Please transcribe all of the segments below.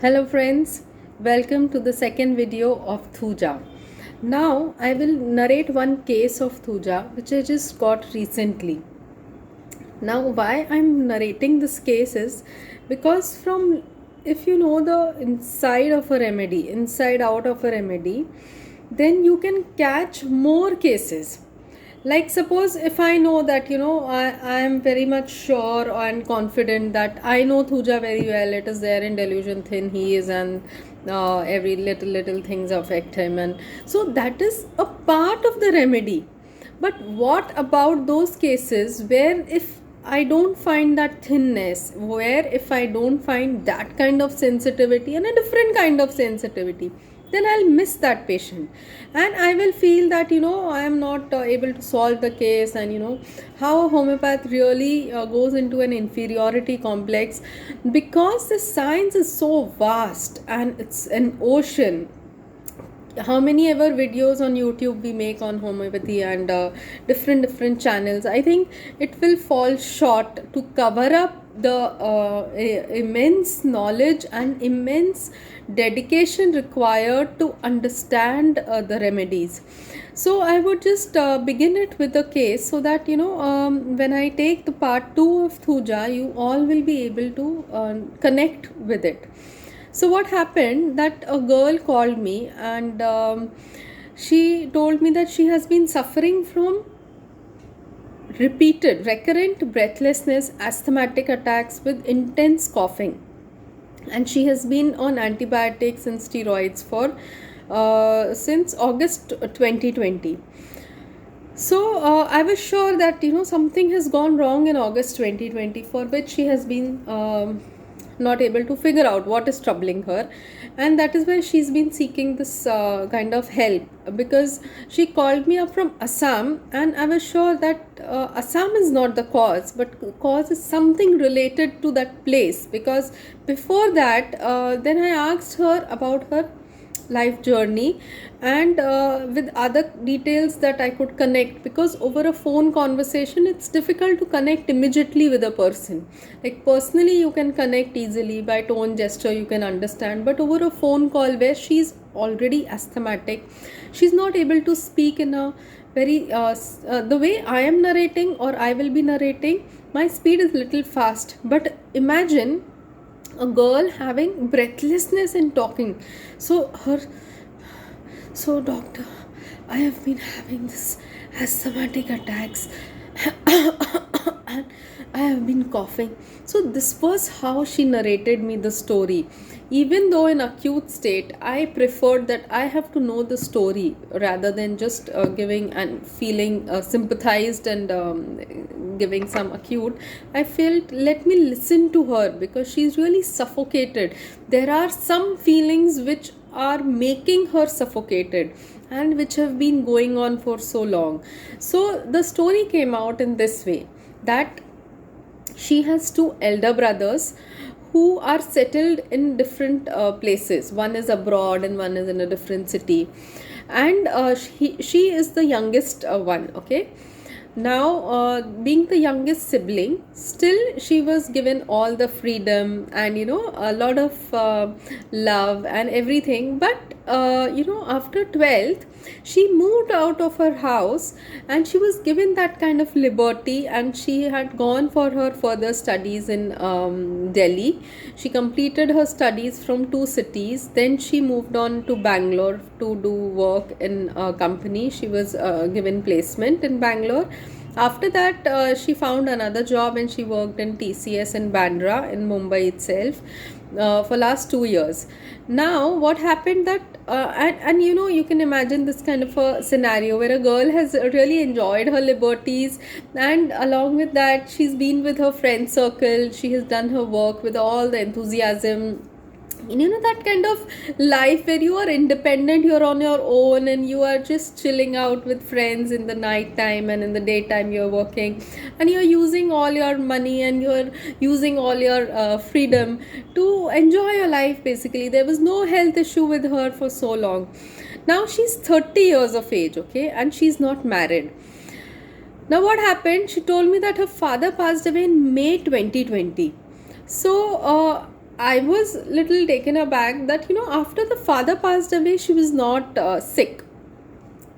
Hello friends, welcome to the second video of Thuja. Now I will narrate one case of Thuja which I just got recently. Now why I'm narrating this case is because from if you know the inside of a remedy, inside out of a remedy, then you can catch more cases. Like suppose if I know that I am very much sure and confident that I know Thuja very well. It is there in delusion thin he is, and every little things affect him, and so that is a part of the remedy. But what about those cases where if I don't find that thinness, where if I don't find that kind of sensitivity and a different kind of sensitivity, then I'll miss that patient, and I will feel that I am not able to solve the case. And how a homeopath really goes into an inferiority complex, because the science is so vast and it's an ocean. How many ever videos on YouTube we make on homeopathy and different channels, I think it will fall short to cover up the immense knowledge and immense dedication required to understand the remedies. So I would just begin it with a case, so that when I take the part 2 of Thuja, you all will be able to connect with it. So what happened that a girl called me, and she told me that she has been suffering from repeated recurrent breathlessness, asthmatic attacks with intense coughing, and she has been on antibiotics and steroids for since August 2020. So I was sure that something has gone wrong in August 2020, for which she has been not able to figure out what is troubling her, and that is why she's been seeking this kind of help. Because she called me up from Assam, and I was sure that Assam is not the cause, but cause is something related to that place. Because before that, then I asked her about her life journey, and with other details that I could connect, because over a phone conversation it's difficult to connect immediately with a person. Like personally you can connect easily, by tone gesture you can understand, but over a phone call where she's already asthmatic, she's not able to speak in a very the way I am narrating or I will be narrating. My speed is little fast, but imagine a girl having breathlessness in talking. So her, so doctor, I have been having this asthmatic attacks and I have been coughing. So this was how she narrated me the story. Even though in acute state, I preferred that I have to know the story rather than just giving and feeling sympathized and giving some acute. I felt, let me listen to her, because she's really suffocated. There are some feelings which are making her suffocated and which have been going on for so long. So the story came out in this way, that she has two elder brothers who are settled in different places. One is abroad and one is in a different city, and she is the youngest one. Okay, now being the youngest sibling, still she was given all the freedom and a lot of love and everything. But after 12th, she moved out of her house, and she was given that kind of liberty, and she had gone for her further studies in Delhi. She completed her studies from two cities, then she moved on to Bangalore to do work in a company. She was given placement in Bangalore. After that, she found another job, and she worked in TCS in Bandra in Mumbai itself for last 2 years. Now what happened that and you can imagine this kind of a scenario where a girl has really enjoyed her liberties, and along with that she's been with her friend circle, she has done her work with all the enthusiasm. That kind of life where you are independent, you're on your own, and you are just chilling out with friends in the night time, and in the daytime you're working, and you're using all your money and you're using all your freedom to enjoy your life. Basically, there was no health issue with her for so long. Now she's 30 years of age, okay, and she's not married. Now what happened, she told me that her father passed away in May 2020. So I was little taken aback that, after the father passed away, she was not sick.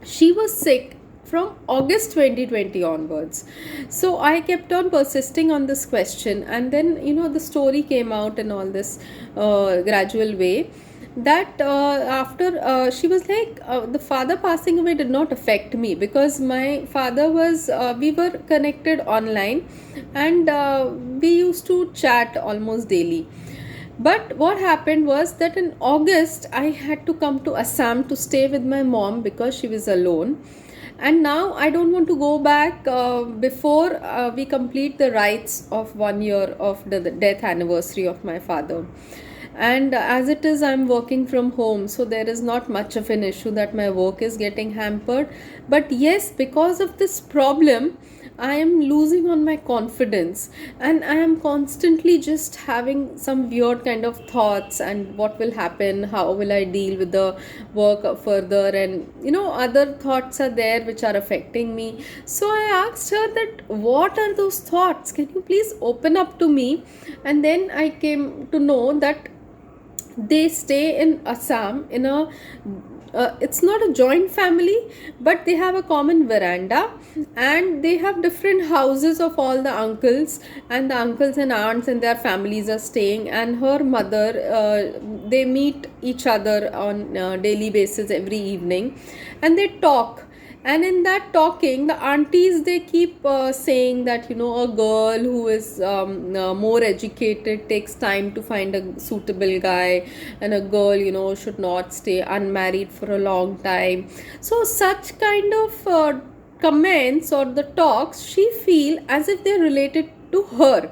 She was sick from August 2020 onwards. So I kept on persisting on this question, and then, the story came out in all this gradual way, that after she was like, the father passing away did not affect me, because my father was, we were connected online, and we used to chat almost daily. But what happened was that in August, I had to come to Assam to stay with my mom because she was alone. And now I don't want to go back before we complete the rites of 1 year of the death anniversary of my father. And as it is, I'm working from home, so there is not much of an issue that my work is getting hampered. But yes, because of this problem, I am losing on my confidence, and I am constantly just having some weird kind of thoughts, and what will happen, how will I deal with the work further, and other thoughts are there which are affecting me. So I asked her that, what are those thoughts? Can you please open up to me? And then I came to know that they stay in Assam in a it's not a joint family, but they have a common veranda, and they have different houses of all the uncles, and the uncles and aunts and their families are staying, and her mother, they meet each other on daily basis every evening, and they talk. And in that talking, the aunties, they keep saying that, a girl who is more educated takes time to find a suitable guy, and a girl, should not stay unmarried for a long time. So such kind of comments or the talks, she feel as if they're related to her,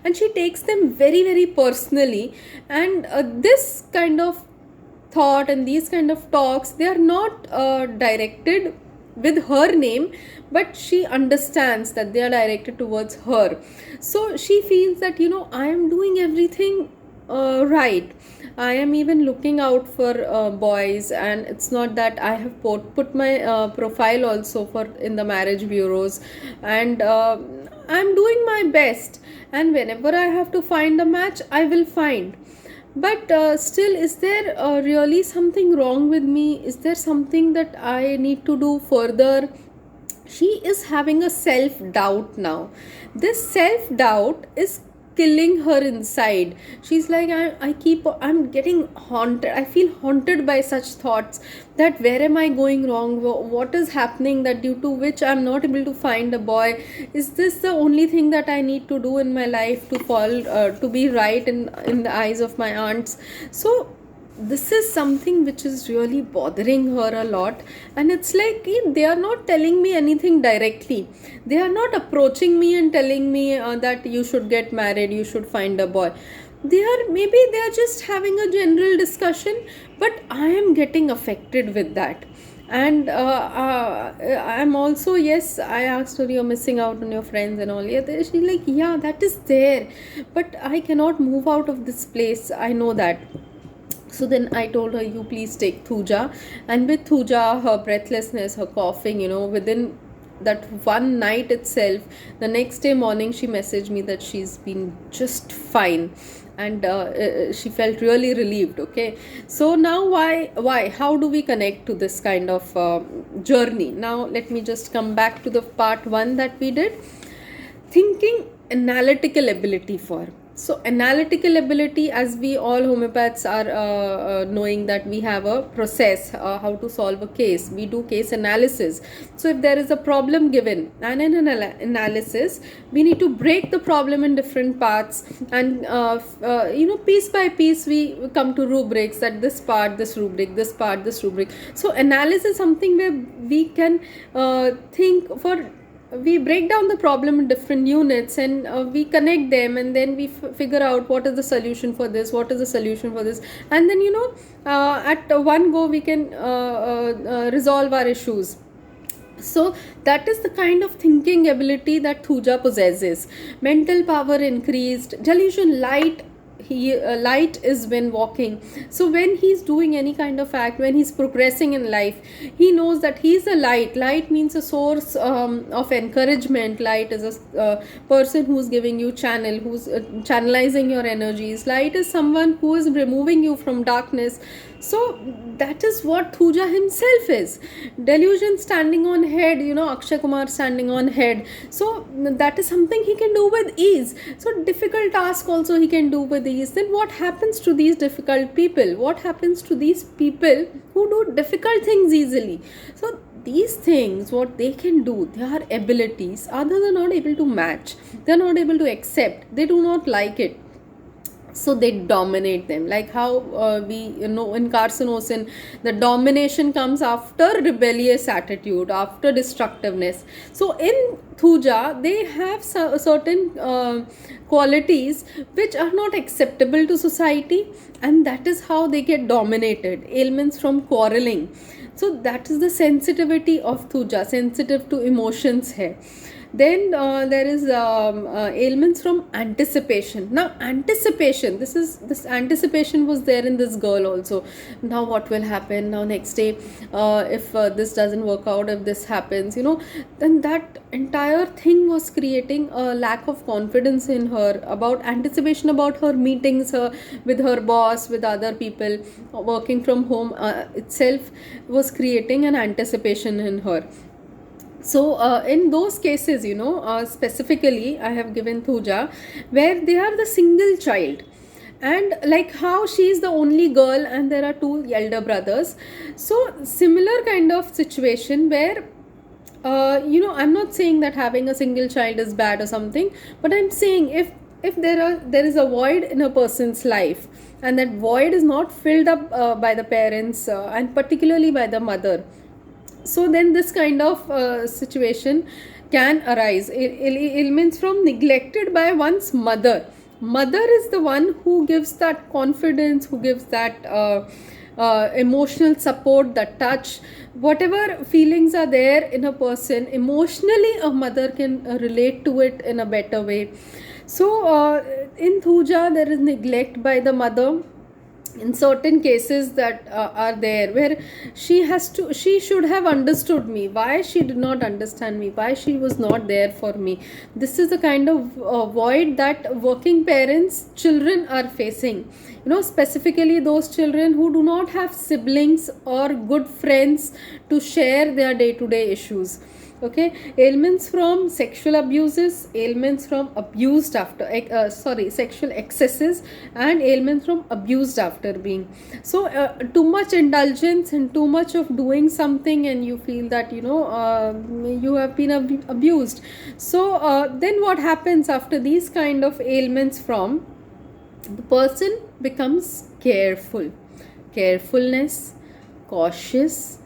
and she takes them very, very personally. And this kind of thought and these kind of talks, they are not directed with her name, but she understands that they are directed towards her. So she feels that, I am doing everything right. I am even looking out for boys, and it's not that I have put my profile also for in the marriage bureaus, and I'm doing my best, and whenever I have to find a match, I will find. But still, is there really something wrong with me? Is there something that I need to do further? She is having a self doubt now. This self doubt is killing her inside. She's like, I'm getting haunted. I feel haunted by such thoughts, that where am I going wrong? What is happening that due to which I'm not able to find a boy? Is this the only thing that I need to do in my life to fall, to be right in the eyes of my aunts? So this is something which is really bothering her a lot, and it's like, they are not telling me anything directly. They are not approaching me and telling me that you should get married, you should find a boy. They are just having a general discussion, but I am getting affected with that. And I'm also, yes, I asked her, you're missing out on your friends and all. Yeah, she's like, yeah, that is there, but I cannot move out of this place, I know that. So then I told her, you please take Thuja. And with Thuja, her breathlessness, her coughing, within that one night itself, the next day morning, she messaged me that she's been just fine. And she felt really relieved. Okay, so now why how do we connect to this kind of journey? Now let me just come back to the part 1 that we did, thinking analytical ability for. So analytical ability, as we all homeopaths are knowing that we have a process how to solve a case. We do case analysis. So if there is a problem given and in an analysis, we need to break the problem in different parts, and piece by piece we come to rubrics, that this part, this rubric, this part, this rubric. So analysis is something where we can think for, we break down the problem in different units, and we connect them, and then we figure out what is the solution for this, what is the solution for this, and then at one go we can resolve our issues. So that is the kind of thinking ability that Thuja possesses. Mental power increased, delusion light light is when walking. So when he's doing any kind of act, when he's progressing in life, he knows that he's a light. Light means a source of encouragement. Light is a person who's giving you channel, who's channelizing your energies. Light is someone who is removing you from darkness. So that is what Thuja himself is. Delusion standing on head, Akshay Kumar standing on head. So that is something he can do with ease. So difficult task also he can do with ease. Then what happens to these difficult people? What happens to these people who do difficult things easily? So these things, what they can do, their abilities, others are not able to match. They are not able to accept. They do not like it. So they dominate them, like how we in Carcinosin, the domination comes after rebellious attitude, after destructiveness. So in Thuja they have certain qualities which are not acceptable to society, and that is how they get dominated. Ailments from quarreling. So that is the sensitivity of Thuja, sensitive to emotions here. Then there is ailments from anticipation. Now anticipation, this anticipation was there in this girl also. Now what will happen now next day, if this doesn't work out, if this happens, then that entire thing was creating a lack of confidence in her, about anticipation about her meetings, with her boss, with other people. Working from home itself was creating an anticipation in her. So in those cases, specifically I have given Thuja, where they are the single child, and like how she is the only girl and there are two elder brothers. So similar kind of situation where I'm not saying that having a single child is bad or something, but I'm saying if there is a void in a person's life, and that void is not filled up by the parents, and particularly by the mother, so then this kind of situation can arise. Ailments from neglected by one's mother. Mother is the one who gives that confidence, who gives that emotional support, that touch. Whatever feelings are there in a person, emotionally a mother can relate to it in a better way. So in Thuja there is neglect by the mother in certain cases that are there, where she should have understood me. Why she did not understand me? Why she was not there for me? This is the kind of void that working parents children are facing, specifically those children who do not have siblings or good friends to share their day to day issues. Okay. Ailments from sexual abuses, ailments from abused after sexual excesses, and ailments from abused after being. So too much indulgence and too much of doing something, and you feel that you have been abused. So then what happens after these kind of ailments from, the person becomes carefulness, cautious,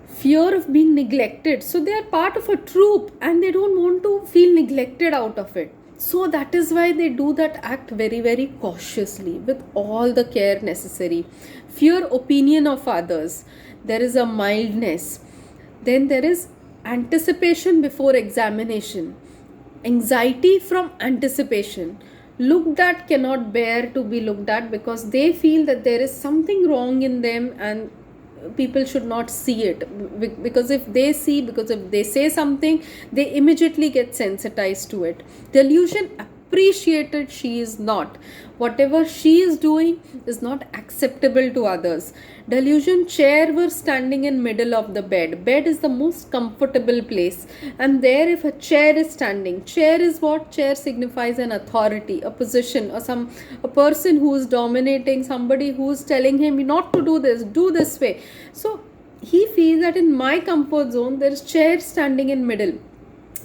fear of being neglected. So they are part of a troop and they don't want to feel neglected out of it. So that is why they do that act very, very cautiously, with all the care necessary. Fear opinion of others. There is a mildness. Then there is anticipation before examination. Anxiety from anticipation. Looked at cannot bear to be looked at, because they feel that there is something wrong in them and people should not see it, because if they say something, they immediately get sensitized to it. Delusion appreciated she is not. Whatever she is doing is not acceptable to others. Delusion chair were standing in middle of the bed. Bed is the most comfortable place, and there if a chair is standing, chair is what? Chair signifies an authority, a position, or a person who is dominating, somebody who is telling him not to do this, do this way. So he feels that in my comfort zone there is chair standing in middle,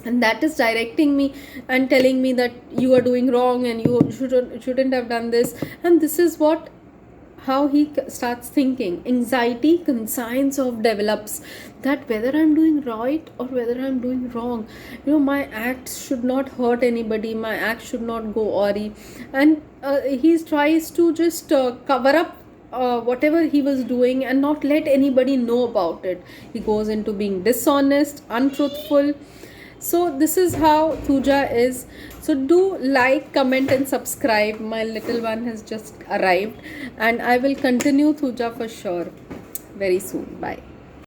and that is directing me and telling me that you are doing wrong and you shouldn't have done this. And this is what, how he starts thinking. Anxiety conscience of develops, that whether I'm doing right or whether I'm doing wrong, my acts should not hurt anybody, my acts should not go awry. And he tries to just cover up whatever he was doing and not let anybody know about it. He goes into being dishonest, untruthful. So this is how Thuja is. So do like, comment and subscribe. My little one has just arrived and I will continue Thuja for sure very soon. Bye.